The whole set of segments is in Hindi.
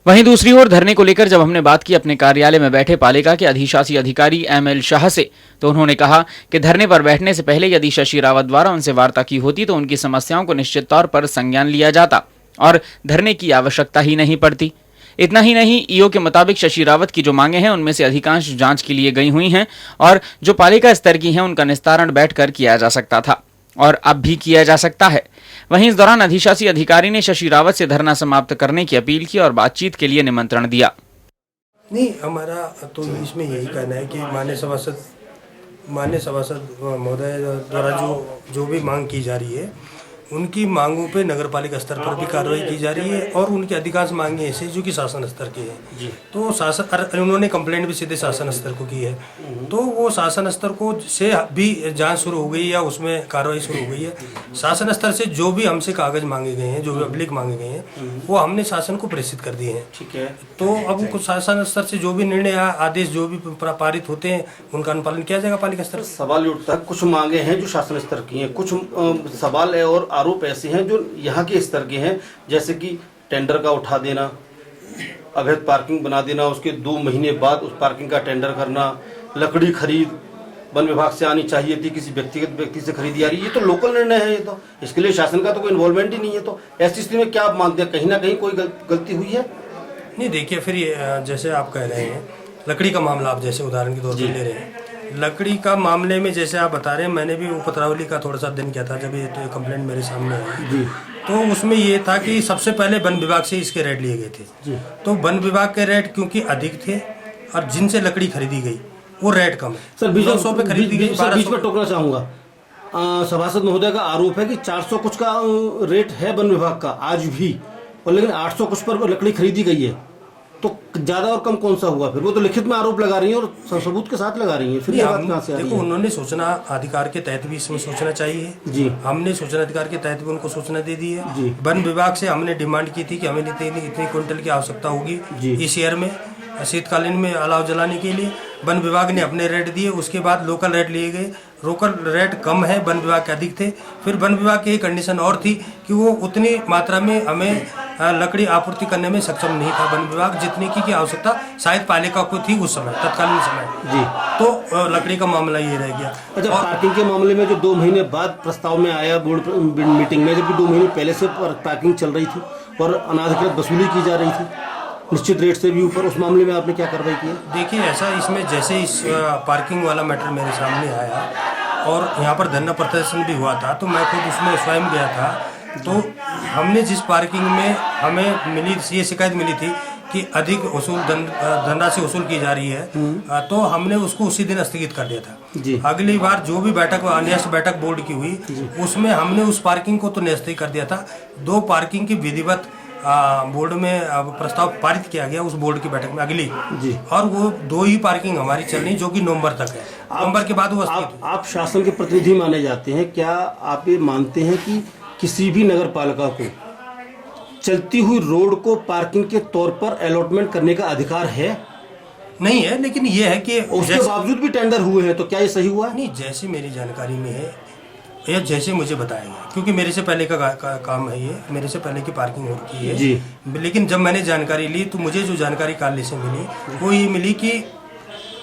वहीं दूसरी ओर धरने को लेकर जब हमने बात की अपने कार्यालय में बैठे पालिका के अधिशासी अधिकारी ML शाह से, तो उन्होंने कहा कि धरने पर बैठने से पहले यदि शशि रावत द्वारा उनसे वार्ता की होती तो उनकी समस्याओं को निश्चित तौर पर संज्ञान लिया जाता और धरने की आवश्यकता ही नहीं पड़ती। इतना ही नहीं, ईओ के मुताबिक शशि रावत की जो मांगे हैं उनमें से अधिकांश जांच के लिए गई हुई हैं और जो पालिका स्तर की हैं उनका निस्तारण बैठकर किया जा सकता था और अब भी किया जा सकता है। वहीं इस दौरान अधिशासी अधिकारी ने शशि रावत से धरना समाप्त करने की अपील की और बातचीत के लिए निमंत्रण दिया। नहीं, हमारा तो इसमें यही कहना है कि माननीय सभासद महोदय द्वारा जो भी मांग की जा रही है उनकी मांगों पे नगरपालिका स्तर पर भी कार्रवाई की जा रही है और उनकी अधिकांश मांगे ऐसे जो कि शासन स्तर की है। तो शासन उन्होंने कंप्लेंट भी सीधे शासन स्तर को की है, तो वो शासन स्तर को से भी जांच शुरू हो गई या उसमें कार्रवाई शुरू हो गई है। शासन स्तर से जो भी हमसे कागज मांगे गए हैं, जो भी अभिलेख मांगे गए हैं, वो हमने शासन को प्रेषित कर दिए हैं। ठीक है, तो अब कुछ शासन स्तर से जो भी निर्णय आदेश जो भी पारित होते हैं उनका अनुपालन किया जाएगा पालिका स्तर। सवाल उठता है, कुछ मांगे हैं जो शासन स्तर की हैं, कुछ सवाल है और आरोप ऐसे हैं जो यहाँ के स्तर के हैं, जैसे कि टेंडर का उठा देना, अवैध पार्किंग बना देना, उसके 2 महीने बाद उस पार्किंग का टेंडर करना, लकड़ी खरीद वन विभाग से आनी चाहिए थी, किसी व्यक्तिगत व्यक्ति से खरीदी जा रही है। ये तो लोकल निर्णय है, ये तो इसके लिए शासन का तो कोई इन्वॉल्वमेंट ही नहीं है। तो ऐसी स्थिति में क्या आप मानते हैं, कहीं ना कहीं कोई गलती हुई है? नहीं, देखिए, फिर जैसे आप कह रहे हैं लकड़ी का मामला, आप जैसे उदाहरण के तौर पर ले रहे हैं, लकड़ी का मामले में जैसे आप बता रहे हैं, मैंने भी पत्रावली का थोड़ा सा अध्ययन किया था जब ये कंप्लेंट मेरे सामने आई। तो उसमें ये था कि सबसे पहले वन विभाग से इसके रेट लिए गए थे। तो वन विभाग के रेट क्योंकि अधिक थे और जिनसे लकड़ी खरीदी गई वो रेट कम है। सर, 200 पे खरीदी गई। बीच में टोकना चाहूंगा, सभासद महोदय का आरोप है कि 400 कुछ का रेट है वन विभाग का आज भी, और लेकिन 800 कुछ पर लकड़ी खरीदी गई है। तो ज्यादा और कम कौन सा हुआ? फिर वो तो लिखित में आरोप लगा रही है और सबूत के साथ लगा रही है। फिर ये बात कहां से आ रही है? देखो, उन्होंने सूचना अधिकार के तहत भी इसमें सोचना चाहिए जी। हमने सूचना अधिकार के तहत भी उनको सूचना दे दी है। वन विभाग से हमने डिमांड की थी कि हमें इतनी क्विंटल की आवश्यकता होगी इस ईयर में, शीतकालीन में अलाव जलाने के लिए। वन विभाग ने अपने रेट दिए, उसके बाद लोकल रेट लिए गए। लोकल रेट कम है, वन विभाग के अधिक थे। फिर वन विभाग की कंडीशन और थी कि वो उतनी मात्रा में हमें लकड़ी आपूर्ति करने में सक्षम नहीं था वन विभाग, जितने की आवश्यकता शायद पालिका को थी उस समय, तत्कालीन समय जी। तो लकड़ी का मामला ये रह गया। अच्छा, पार्किंग के मामले में जो 2 महीने बाद प्रस्ताव में आया बोर्ड मीटिंग में, जबकि 2 महीने पहले से पार्किंग चल रही थी और अनाधिकृत वसूली की जा रही थी निश्चित रेट से भी ऊपर, उस मामले में आपने क्या कार्रवाई की है? देखिए, ऐसा इसमें जैसे इस पार्किंग वाला मैटर मेरे सामने आया और यहाँ पर धरना प्रदर्शन भी हुआ था, तो मैं खुद उसमें स्वयं गया था। तो हमने जिस पार्किंग में हमें मिली ये शिकायत मिली थी कि अधिक वसूल धनराशि वसूल की जा रही है, तो हमने उसको उसी दिन स्थगित कर दिया था। अगली बार जो भी नेक्स्ट बैठक बोर्ड की हुई उसमें हमने उस पार्किंग को तो निरस्त कर दिया था। 2 पार्किंग की विधिवत बोर्ड में प्रस्ताव पारित किया गया उस बोर्ड की बैठक में अगली जी। और वो 2 ही पार्किंग हमारी चल रही जो कि नवंबर तक है। नवंबर के बाद वो आप शासन के प्रतिनिधि माने जाते हैं, क्या आप ये मानते हैं कि किसी भी नगर पालिका को चलती हुई रोड को पार्किंग के तौर पर अलॉटमेंट करने का अधिकार है? नहीं है, लेकिन ये है कि उसके बावजूद भी टेंडर हुए हैं, तो क्या ये सही हुआ? नहीं, जैसे मेरी जानकारी में है या जैसे मुझे बताया गया, क्योंकि मेरे से पहले का काम है, ये मेरे से पहले की पार्किंग हो रही है जी। लेकिन जब मैंने जानकारी ली तो मुझे जो जानकारी कार्यालय से मिली वो ये मिली कि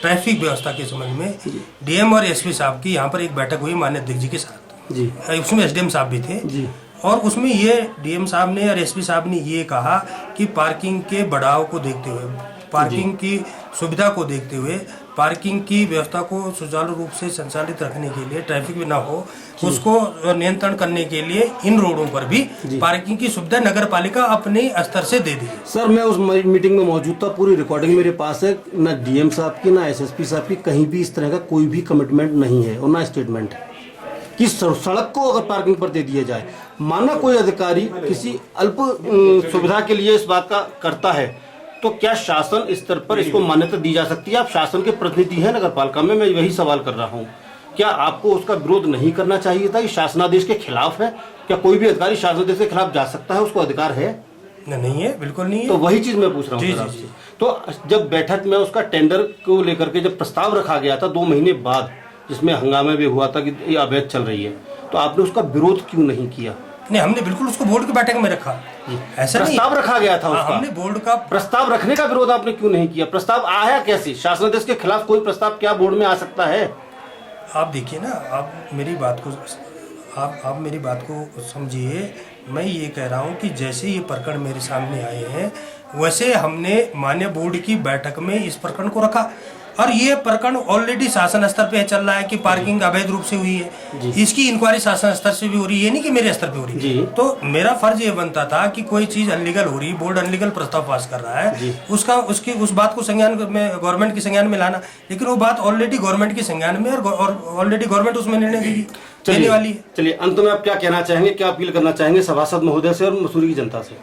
ट्रैफिक व्यवस्था के संबंध में डीएम और एसपी साहब की यहाँ पर एक बैठक हुई माननीय अध्यक्ष जी के साथ जी। उसमें एसडीएम साहब भी थे जी। और उसमें ये डीएम साहब ने और एसपी साहब ने ये कहा कि पार्किंग के बढ़ाव को देखते हुए, पार्किंग की सुविधा को देखते हुए, पार्किंग की व्यवस्था को सुचारू रूप से संचालित रखने के लिए, ट्रैफिक भी ना हो उसको नियंत्रण करने के लिए इन रोडों पर भी पार्किंग की सुविधा नगर पालिका अपने स्तर से दे दी। सर, मैं उस मीटिंग में मौजूद था, पूरी रिकॉर्डिंग मेरे पास है। ना डीएम साहब की ना एसएसपी साहब की कहीं भी इस तरह का कोई भी कमिटमेंट नहीं है और ना स्टेटमेंट है कि सड़क को अगर पार्किंग पर दे दिया जाए। माना कोई अधिकारी किसी अल्प सुविधा के लिए इस बात का करता है, तो क्या शासन स्तर पर इसको मान्यता दी जा सकती है? आप शासन के प्रतिनिधि हैं नगर पालिका में, मैं वही सवाल कर रहा हूँ। क्या आपको उसका विरोध नहीं करना चाहिए था? ये शासनादेश के खिलाफ है? क्या कोई भी अधिकारी शासनादेश के खिलाफ जा सकता है? उसको अधिकार है? नहीं है, बिल्कुल नहीं है। तो वही चीज मैं पूछ रहा हूँ आपसे। तो जब बैठक में उसका टेंडर को लेकर के जब प्रस्ताव रखा गया था 2 महीने बाद, जिसमें हंगामा भी हुआ था कि ये अवैध चल रही है, तो आपने उसका विरोध क्यों नहीं किया? नहीं, हमने बिल्कुल उसको बोर्ड की बैठक में रखा, ऐसा नहीं। प्रस्ताव रखा गया था उसका। हमने बोर्ड का प्रस्ताव रखने का विरोध आपने क्यों नहीं किया? प्रस्ताव आया कैसे? शासनादेश के खिलाफ कोई प्रस्ताव क्या बोर्ड में आ सकता है? आप देखिए ना, आप मेरी बात को समझिए। मैं ये कह रहा हूँ कि जैसे ये प्रकरण मेरे सामने आए हैं, वैसे हमने माननीय बोर्ड की बैठक में इस प्रकरण को रखा, और ये प्रकरण ऑलरेडी शासन स्तर पे चल रहा है कि पार्किंग अवैध रूप से हुई है। इसकी इंक्वायरी शासन स्तर से भी हो रही है, ये नहीं कि मेरे स्तर पे हो रही है। तो मेरा फर्ज ये बनता था कि कोई चीज अनलीगल हो रही है, बोर्ड अनलीगल प्रस्ताव पास कर रहा है, उस बात को संज्ञान में, गवर्नमेंट की संज्ञान में लाना। लेकिन वो बात ऑलरेडी गवर्नमेंट की संज्ञान में, और ऑलरेडी गवर्नमेंट उसमें निर्णय देने वाली है। चलिए, अंत में आप क्या कहना चाहेंगे, क्या अपील करना चाहेंगे सभासद महोदय से और मसूरी की जनता से?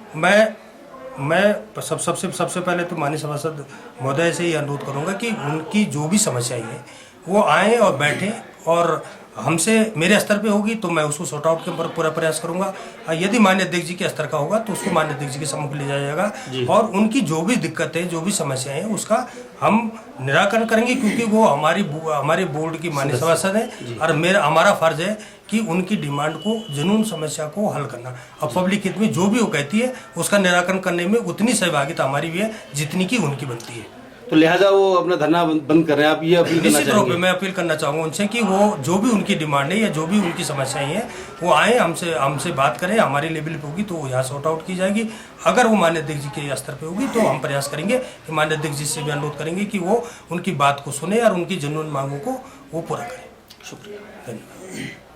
मैं सबसे पहले तो माननीय सभासद महोदय से ये अनुरोध करूंगा कि उनकी जो भी समस्याएं हैं वो आए और बैठें, और हमसे मेरे स्तर पे होगी तो मैं उसको सॉर्ट आउट के पूरा प्रयास करूंगा। यदि माननीय अध्यक्ष जी के स्तर का होगा तो उसको माननीय अध्यक्ष जी के सम्मुख ले जाया जाएगा, और उनकी जो भी दिक्कतें, जो भी समस्याएं हैं, उसका हम निराकरण करेंगे, क्योंकि वो हमारे बोर्ड की माननीय सभासद है, और हमारा फर्ज है कि उनकी डिमांड को, जुनून समस्या को हल करना, और पब्लिक हित में जो भी वो कहती है उसका निराकरण करने में उतनी सहभागिता हमारी भी है जितनी की उनकी बनती है। तो लिहाजा वो अपना धरना बंद कर रहे हैं, आप ये अपील करना निश्चित रूप चाहेंगे? में मैं अपील करना चाहूँगा उनसे कि वो जो भी उनकी डिमांड है या जो भी उनकी समस्याएं हैं वो आए, हमसे बात करें, हमारे लेवल पे होगी तो वो यहाँ सॉर्ट आउट की जाएगी। अगर वो माननीय अध्यक्ष जी के स्तर पे होगी तो हम प्रयास करेंगे कि माननीय अध्यक्ष जी से भी अनुरोध करेंगे कि वो उनकी बात को सुने और उनकी जनून मांगों को वो पूरा करें। शुक्रिया, धन्यवाद।